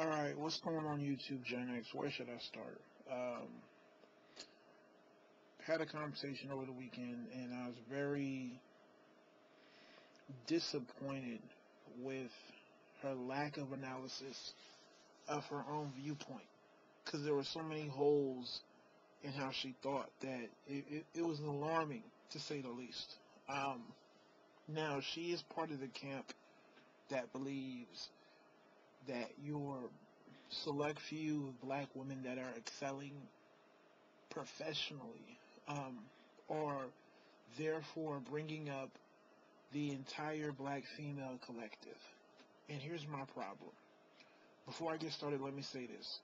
Alright, what's going on YouTube, Gen X? Where should I start? Had a conversation over the weekend and I was very disappointed with her lack of analysis of her own viewpoint. Because there were so many holes in how she thought that it was alarming, to say the least. Um, Now, she is part of the camp that believes that your select few of black women that are excelling professionally um, are therefore bringing up the entire black female collective. And here's my problem. Before I get started, let me say this.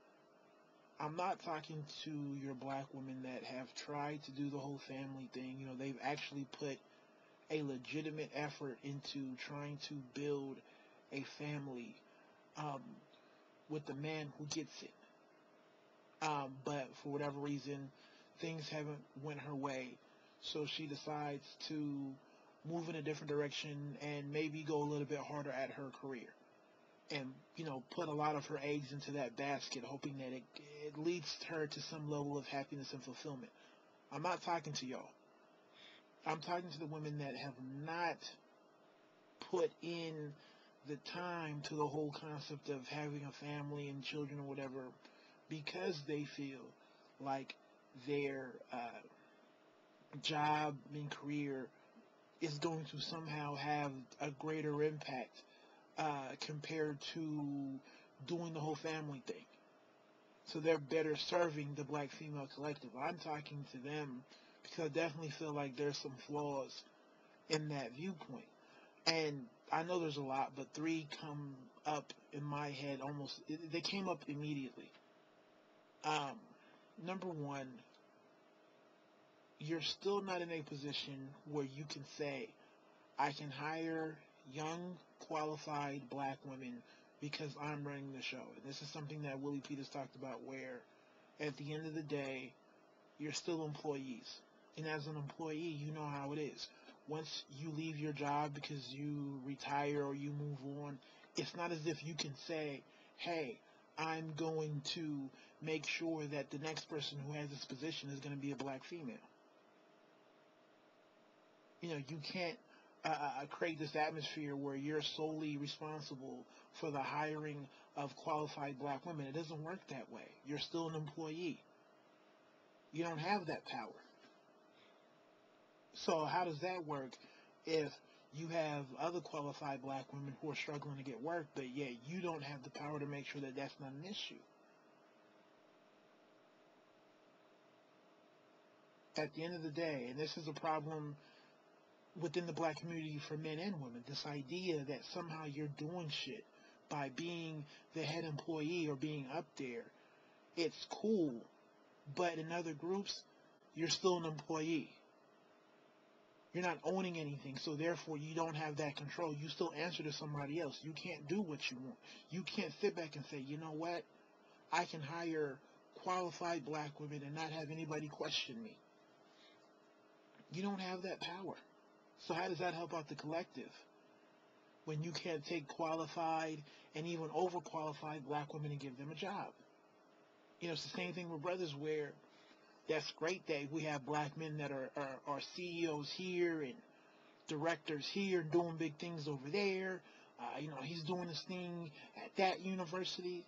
I'm not talking to your black women that have tried to do the whole family thing. You know, they've actually put a legitimate effort into trying to build a family um, with the man who gets it. But for whatever reason, things haven't went her way. So she decides to move in a different direction and maybe go a little bit harder at her career. And, put a lot of her eggs into that basket, hoping that it leads her to some level of happiness and fulfillment. I'm not talking to y'all. I'm talking to the women that have not put in the time to the whole concept of having a family and children or whatever because they feel like their job and career is going to somehow have a greater impact compared to doing the whole family thing. So they're better serving the black female collective. I'm talking to them because I definitely feel like there's some flaws in that viewpoint. And I know there's a lot, but three come up in my head almost, they came up immediately. Um, Number one, you're still not in a position where you can say, I can hire young, qualified black women because I'm running the show. And this is something that Willie Peters talked about where at the end of the day, you're still employees. And as an employee, you know how it is. Once you leave your job because you retire or you move on, it's not as if you can say, hey, I'm going to make sure that the next person who has this position is going to be a black female. You can't create this atmosphere where you're solely responsible for the hiring of qualified black women. It doesn't work that way. You're still an employee. You don't have that power. So how does that work if you have other qualified black women who are struggling to get work, but yet you don't have the power to make sure that that's not an issue? At the end of the day, and this is a problem within the black community for men and women, this idea that somehow you're doing shit by being the head employee or being up there, it's cool, but in other groups, you're still an employee. You're not owning anything, so therefore you don't have that control. You still answer to somebody else. You can't do what you want. You can't sit back and say, you know what? I can hire qualified black women and not have anybody question me. You don't have that power. So how does that help out the collective when you can't take qualified and even overqualified black women and give them a job? It's the same thing with brothers where that's great that we have black men that are CEOs here and directors here doing big things over there. He's doing this thing at that university.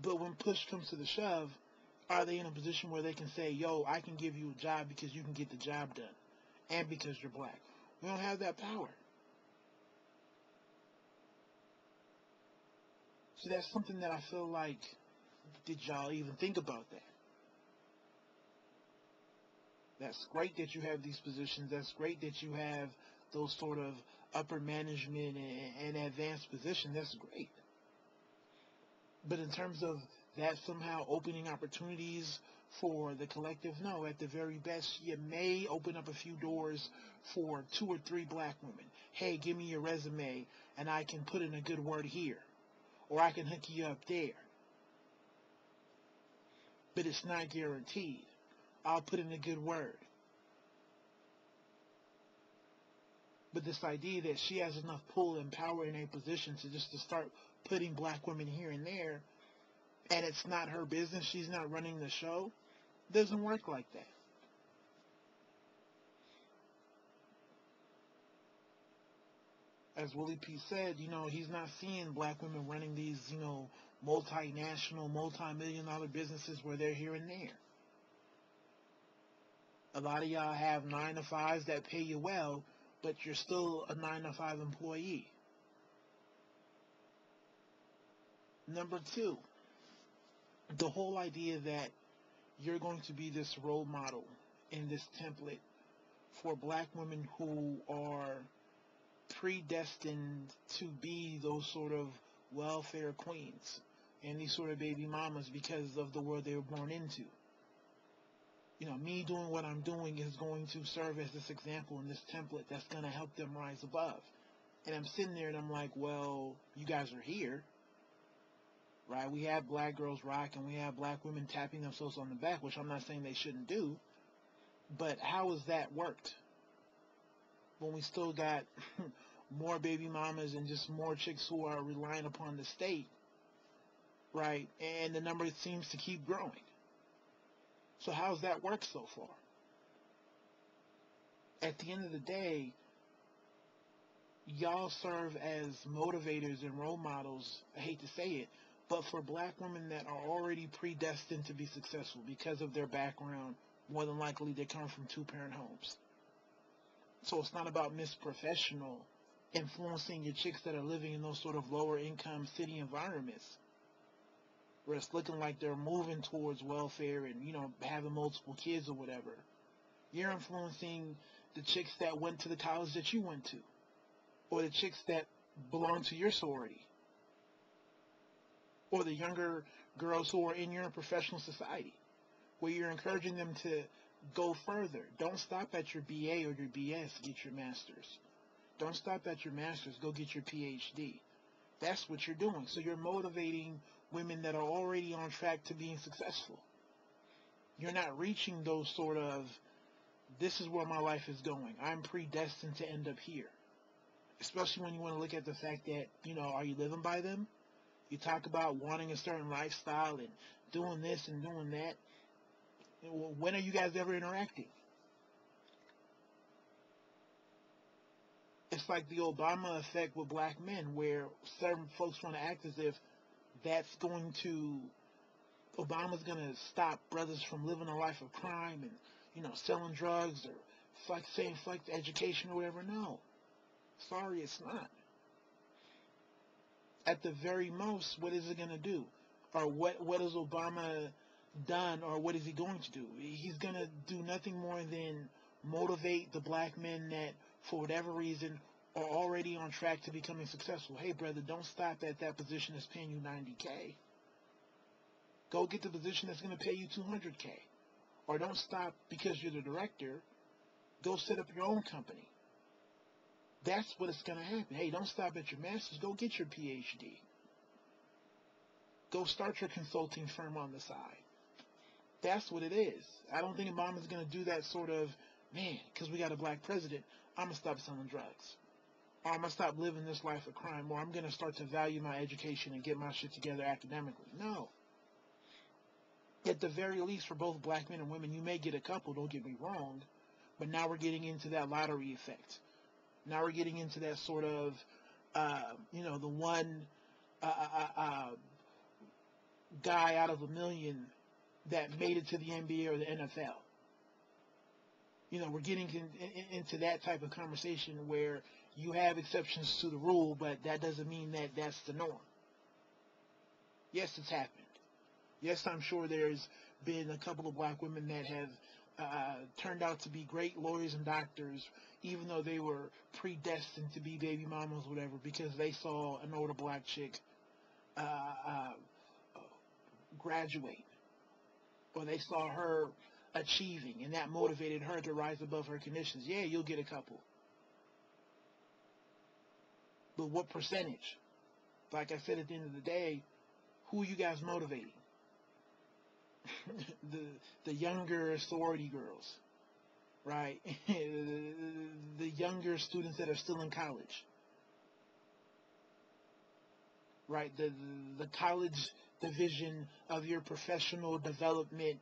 But when push comes to the shove, are they in a position where they can say, yo, I can give you a job because you can get the job done and because you're black? We don't have that power. So that's something that I feel like, did y'all even think about that? That's great that you have these positions. That's great that you have those sort of upper management and advanced positions. That's great. But in terms of that somehow opening opportunities for the collective, no. At the very best, you may open up a few doors for 2 or 3 black women. Hey, give me your resume and I can put in a good word here. Or I can hook you up there. But it's not guaranteed. I'll put in a good word. But this idea that she has enough pull and power in a position to just to start putting black women here and there, and it's not her business, she's not running the show, doesn't work like that. As Willie P said, he's not seeing black women running these, multinational, multi-million dollar businesses where they're here and there. A lot of y'all have 9 to 5s that pay you well, but you're still a 9 to 5 employee. Number two, the whole idea that you're going to be this role model in this template for black women who are predestined to be those sort of welfare queens and these sort of baby mamas because of the world they were born into. Me doing what I'm doing is going to serve as this example and this template that's going to help them rise above. And I'm sitting there and I'm like, well, you guys are here, right? We have Black Girls Rock and we have black women tapping themselves on the back, which I'm not saying they shouldn't do. But how has that worked when we still got more baby mamas and just more chicks who are relying upon the state, right? And the number seems to keep growing. So how's that worked so far? At the end of the day, y'all serve as motivators and role models, I hate to say it, but for black women that are already predestined to be successful because of their background, more than likely they come from two-parent homes. So it's not about Miss Professional influencing your chicks that are living in those sort of lower income city environments where it's looking like they're moving towards welfare and, having multiple kids or whatever. You're influencing the chicks that went to the college that you went to, or the chicks that belong to your sorority, or the younger girls who are in your professional society, where you're encouraging them to go further. Don't stop at your BA or your BS, get your master's. Don't stop at your master's, go get your PhD. That's what you're doing. So you're motivating women that are already on track to being successful. You're not reaching those sort of, this is where my life is going. I'm predestined to end up here. Especially when you want to look at the fact that, are you living by them? You talk about wanting a certain lifestyle and doing this and doing that. When are you guys ever interacting? It's like the Obama effect with black men, where certain folks want to act as if that's going to, Obama's going to stop brothers from living a life of crime and, selling drugs or saying fuck education or whatever. No. Sorry, it's not. At the very most, what is it going to do? Or what has Obama done, or what is he going to do? He's going to do nothing more than motivate the black men that, for whatever reason, are already on track to becoming successful. Hey, brother, don't stop at that position that's paying you $90K. Go get the position that's going to pay you $200K. Or don't stop because you're the director. Go set up your own company. That's what it's going to happen. Hey, don't stop at your master's. Go get your PhD. Go start your consulting firm on the side. That's what it is. I don't think Obama's going to do that sort of, man, because we got a black president, I'm going to stop selling drugs. Or I'm going to stop living this life of crime. Or I'm going to start to value my education and get my shit together academically. No. At the very least, for both black men and women, you may get a couple, don't get me wrong, but now we're getting into that lottery effect. Now we're getting into that sort of, the one guy out of a million that made it to the NBA or the NFL. We're getting into that type of conversation where you have exceptions to the rule, but that doesn't mean that that's the norm. Yes, it's happened. Yes, I'm sure there's been a couple of black women that have turned out to be great lawyers and doctors, even though they were predestined to be baby mamas or whatever, because they saw an older black chick graduate, or they saw her achieving, and that motivated her to rise above her conditions. Yeah, you'll get a couple. But what percentage? Like I said, at the end of the day, who are you guys motivating? the younger sorority girls. right? The younger students that are still in college, right? The college division of your professional development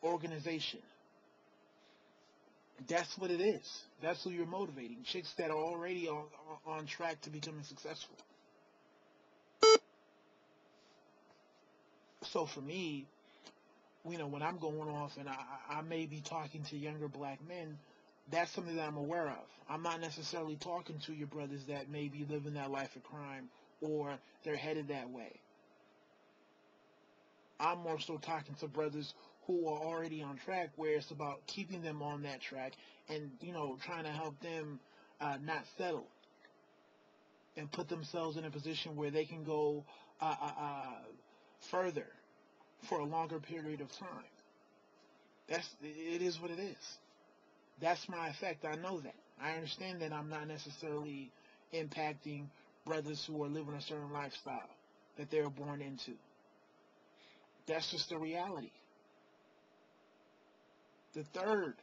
organization. That's what it is. That's who you're motivating. Chicks that are already on track to becoming successful. So for me, when I'm going off and I may be talking to younger black men, that's something that I'm aware of. I'm not necessarily talking to your brothers that may be living that life of crime or they're headed that way. I'm more so talking to brothers who are already on track, where it's about keeping them on that track and, trying to help them not settle and put themselves in a position where they can go further for a longer period of time. It is what it is. That's my effect. I know that. I understand that I'm not necessarily impacting brothers who are living a certain lifestyle that they were born into. That's just the reality. The third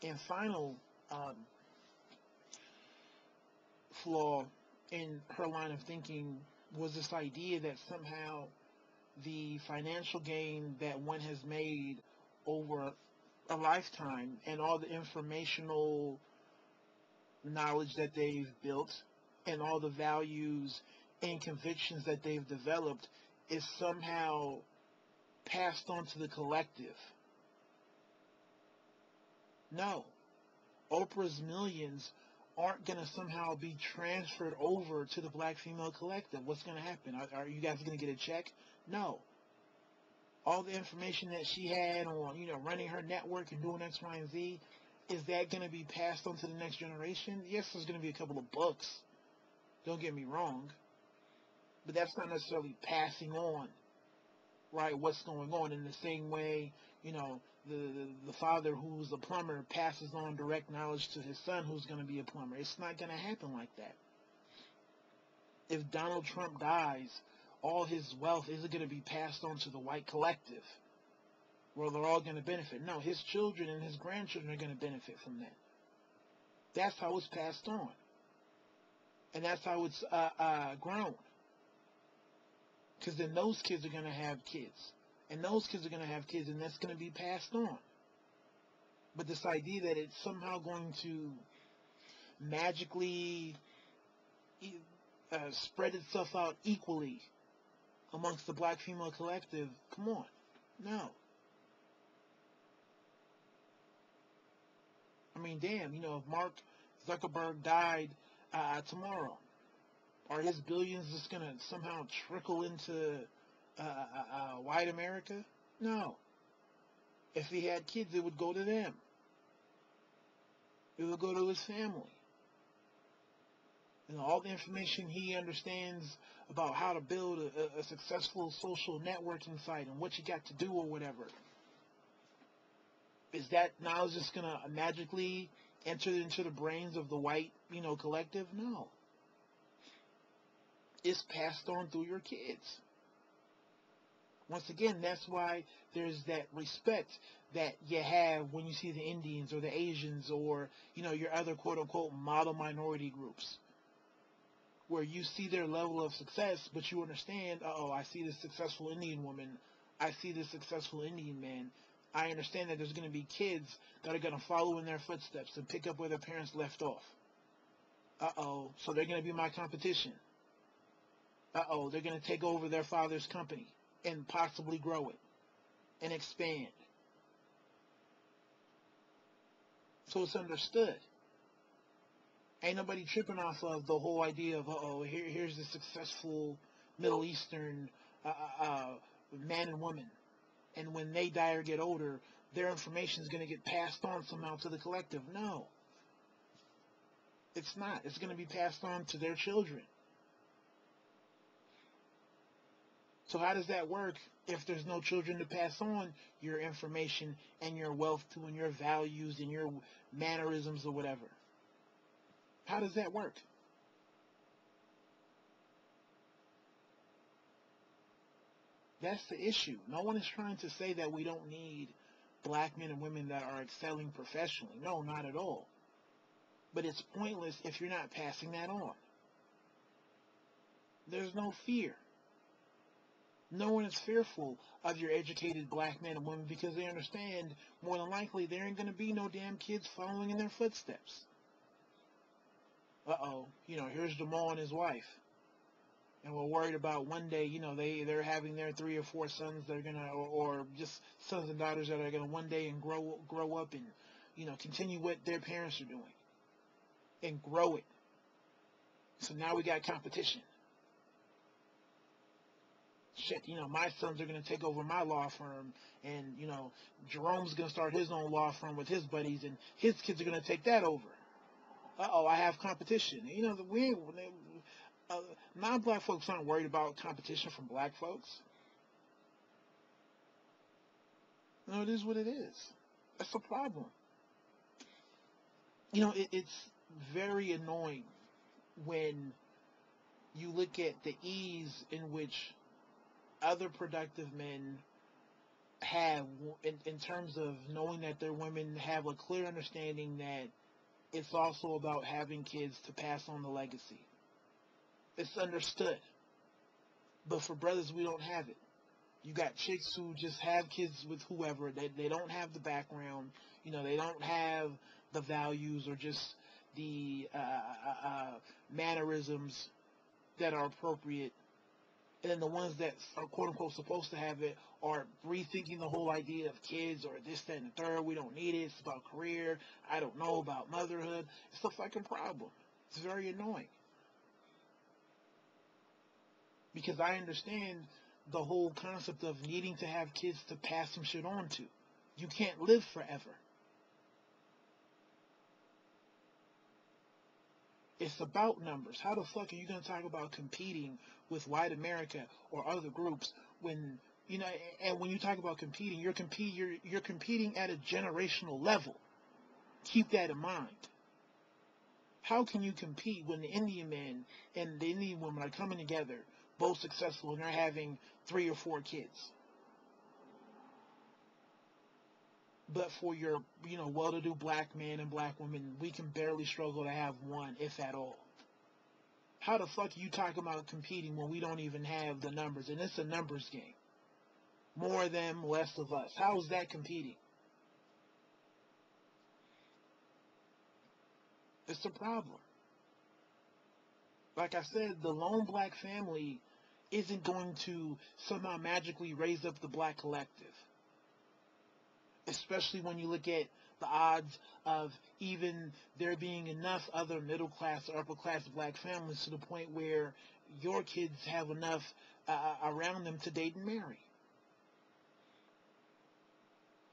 and final flaw in her line of thinking was this idea that somehow the financial gain that one has made over a lifetime and all the informational knowledge that they've built and all the values and convictions that they've developed is somehow passed on to the collective. No. Oprah's millions aren't going to somehow be transferred over to the black female collective. What's going to happen? Are you guys going to get a check? No. All the information that she had on, running her network and doing X, Y, and Z, is that going to be passed on to the next generation? Yes, there's going to be a couple of books. Don't get me wrong. But that's not necessarily passing on, right, what's going on in the same way, the father who's a plumber passes on direct knowledge to his son who's going to be a plumber. It's not going to happen like that. If Donald Trump dies, all his wealth isn't going to be passed on to the white collective where they're all going to benefit. No, his children and his grandchildren are going to benefit from that. That's how it's passed on. And that's how it's grown. Because then those kids are going to have kids. And those kids are going to have kids, and that's going to be passed on. But this idea that it's somehow going to magically spread itself out equally amongst the black female collective, come on. No. I mean, damn, if Mark Zuckerberg died tomorrow, are his billions just going to somehow trickle into white America? No. If he had kids, it would go to them. It would go to his family. All the information he understands about how to build a successful social networking site and what you got to do or whatever. Is that knowledge just going to magically enter into the brains of the white, collective? No. It's passed on through your kids. Once again, that's why there's that respect that you have when you see the Indians or the Asians or, your other quote-unquote model minority groups. Where you see their level of success, but you understand, I see this successful Indian woman, I see this successful Indian man. I understand that there's going to be kids that are going to follow in their footsteps and pick up where their parents left off. So they're going to be my competition. They're going to take over their father's company and possibly grow it and expand. So it's understood. Ain't nobody tripping off of the whole idea of, here's the successful Middle Eastern man and woman. And when they die or get older, their information is going to get passed on somehow to the collective. No. It's not. It's going to be passed on to their children. So how does that work if there's no children to pass on your information and your wealth to and your values and your mannerisms or whatever? How does that work? That's the issue. No one is trying to say that we don't need black men and women that are excelling professionally. No, not at all. But it's pointless if you're not passing that on. There's no fear. No one is fearful of your educated black men and women because they understand more than likely there ain't going to be no damn kids following in their footsteps. Uh-oh, here's Jamal and his wife. And we're worried about one day, they're having their 3 or 4 sons that are going to, or just sons and daughters that are going to one day and grow up and, continue what their parents are doing and grow it. So now we got competition. Shit, my sons are going to take over my law firm, and, Jerome's going to start his own law firm with his buddies, and his kids are going to take that over. Uh-oh, I have competition. Non-black folks aren't worried about competition from black folks. No, it is what it is. That's the problem. It's very annoying when you look at the ease in which other productive men have in terms of knowing that their women have a clear understanding that it's also about having kids to pass on the legacy. It's understood. But for brothers, we don't have it. You got chicks who just have kids with whoever. They don't have the background. They don't have the values or just the mannerisms that are appropriate. And then the ones that are quote-unquote supposed to have it are rethinking the whole idea of kids or this, that, and the third. We don't need it. It's about career. I don't know about motherhood. It's a fucking problem. It's very annoying. Because I understand the whole concept of needing to have kids to pass some shit on to. You can't live forever. It's about numbers. How the fuck are you going to talk about competing with white America or other groups when, and when you talk about competing, you're competing at a generational level. Keep that in mind. How can you compete when the Indian men and the Indian women are coming together, both successful, and they're having 3 or 4 kids? But for your, well-to-do black men and black women, we can barely struggle to have one, if at all. How the fuck are you talking about competing when we don't even have the numbers? And it's a numbers game. More of them, less of us. How is that competing? It's a problem. Like I said, the lone black family isn't going to somehow magically raise up the black collective. Especially when you look at the odds of even there being enough other middle class or upper class black families to the point where your kids have enough around them to date and marry.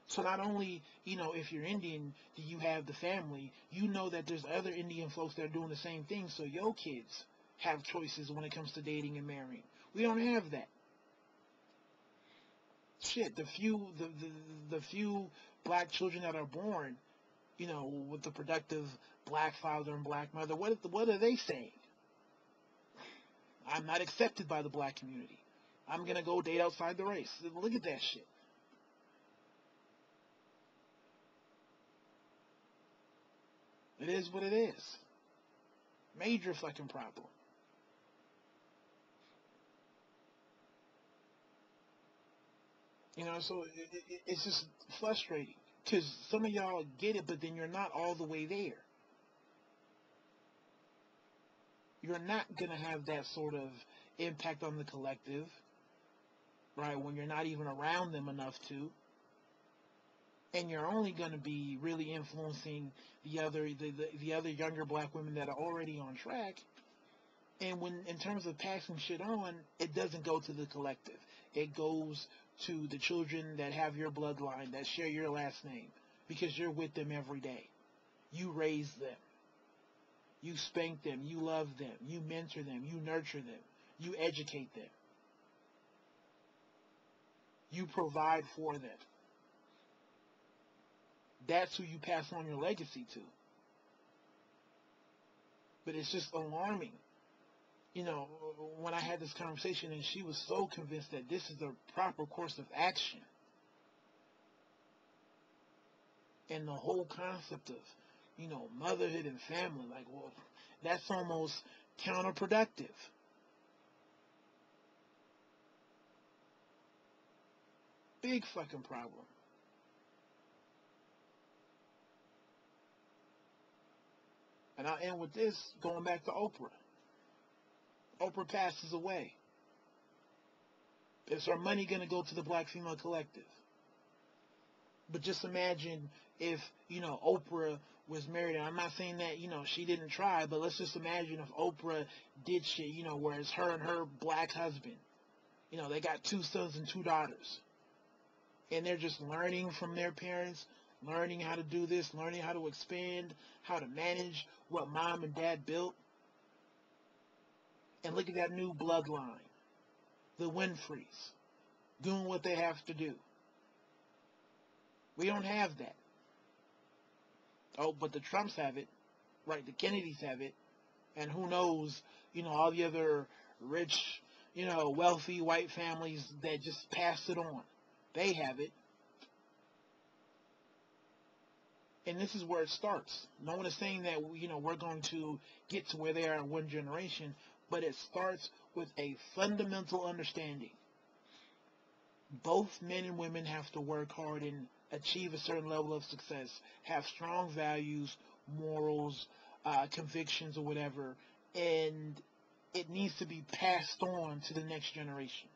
So not only, if you're Indian, do you have the family, that there's other Indian folks that are doing the same thing, so your kids have choices when it comes to dating and marrying. We don't have that. Shit, the few black children that are born, with the productive black father and black mother, what are they saying? I'm not accepted by the black community. I'm gonna go date outside the race. Look at that shit. It is what it is. Major fucking problem. So it's just frustrating. Because some of y'all get it, but then you're not all the way there. You're not going to have that sort of impact on the collective, right, when you're not even around them enough to. And you're only going to be really influencing the other younger black women that are already on track. And when, in terms of passing shit on, it doesn't go to the collective. It goes to the children that have your bloodline, that share your last name, because you're with them every day. You raise them. You spank them. You love them. You mentor them. You nurture them. You educate them. You provide for them. That's who you pass on your legacy to. But it's just alarming. When I had this conversation and she was so convinced that this is the proper course of action, And the whole concept of, motherhood and family, like, well, that's almost counterproductive. Big fucking problem. And I'll end with this, going back to Oprah. Oprah passes away. Is her money going to go to the Black Female Collective? But just imagine if, Oprah was married. And I'm not saying that, she didn't try, but let's just imagine if Oprah did shit, where it's her and her black husband. They got 2 sons and 2 daughters. And they're just learning from their parents, learning how to do this, learning how to expand, how to manage what mom and dad built. And look at that new bloodline, the Winfreys, doing what they have to do. We don't have that. Oh, but the Trumps have it, right? The Kennedys have it, and who knows, all the other rich, wealthy white families that just pass it on. They have it. And this is where it starts. No one is saying that, we're going to get to where they are in one generation, but it starts with a fundamental understanding. Both men and women have to work hard and achieve a certain level of success, have strong values, morals, convictions, or whatever, and it needs to be passed on to the next generation.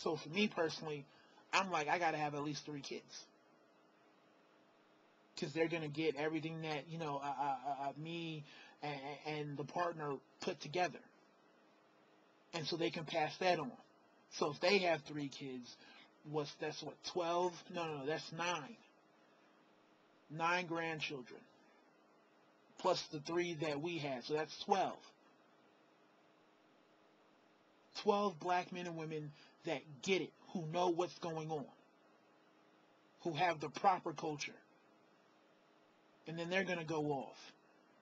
So for me personally, I'm like, I got to have at least 3 kids. Because they're going to get everything that, me and the partner put together. And so they can pass that on. So if they have 3 kids, that's what, 12? No, that's 9. 9 grandchildren. Plus the 3 that we had. So that's 12. 12 black men and women that get it, who know what's going on, who have the proper culture. And then they're going to go off.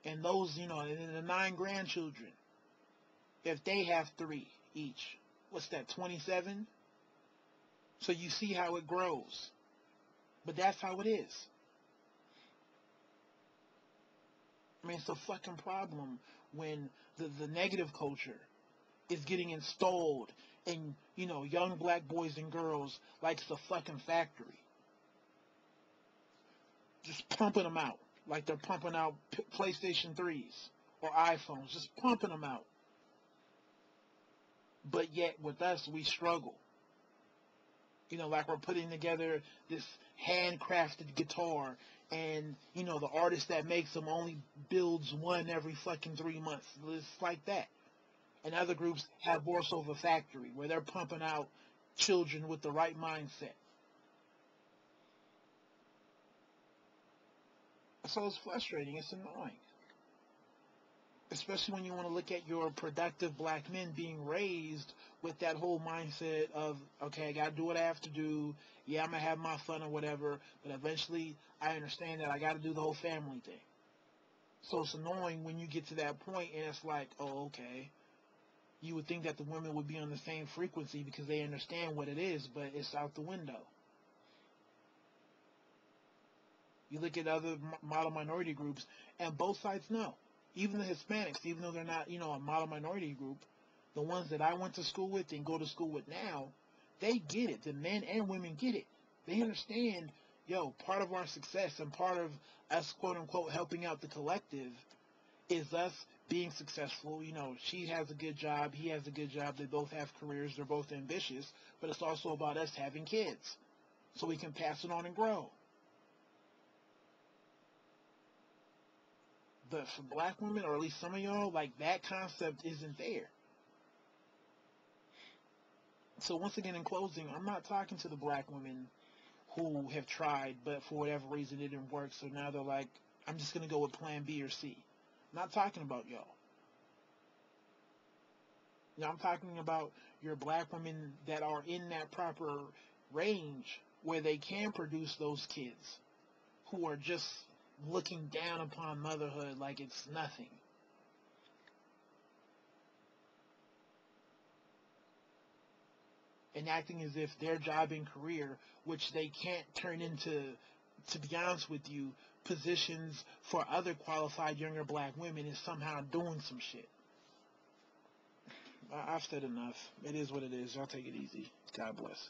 And those, and then the 9 grandchildren, if they have 3 each, what's that, 27? So you see how it grows. But that's how it is. I mean, it's a fucking problem when the negative culture is getting installed in, young black boys and girls like it's a fucking factory. Just pumping them out. Like they're pumping out PlayStation 3s or iPhones. Just pumping them out. But yet with us, we struggle. Like we're putting together this handcrafted guitar, and the artist that makes them only builds one every fucking 3 months. It's like that. And other groups have more so of a factory where they're pumping out children with the right mindset. So it's frustrating. It's annoying. Especially when you want to look at your productive black men being raised with that whole mindset of, okay, I got to do what I have to do. Yeah, I'm going to have my fun or whatever. But eventually, I understand that I got to do the whole family thing. So it's annoying when you get to that point and it's like, oh, okay. You would think that the women would be on the same frequency because they understand what it is, but it's out the window. You look at other model minority groups, and both sides know. Even the Hispanics, even though they're not, a model minority group, the ones that I went to school with and go to school with now, they get it. The men and women get it. They understand, part of our success and part of us, quote unquote, helping out the collective is us being successful. She has a good job, he has a good job, they both have careers, they're both ambitious, but it's also about us having kids so we can pass it on and grow. But for black women, or at least some of y'all, like that concept isn't there. So once again, in closing, I'm not talking to the black women who have tried, but for whatever reason it didn't work, so now they're like, I'm just going to go with plan B or C. I'm not talking about y'all. I'm talking about your black women that are in that proper range where they can produce those kids who are just looking down upon motherhood like it's nothing. And acting as if their job and career, which they can't turn into to be honest with you, positions for other qualified younger black women is somehow doing some shit. I've said enough. It is what it is. Y'all take it easy. God bless.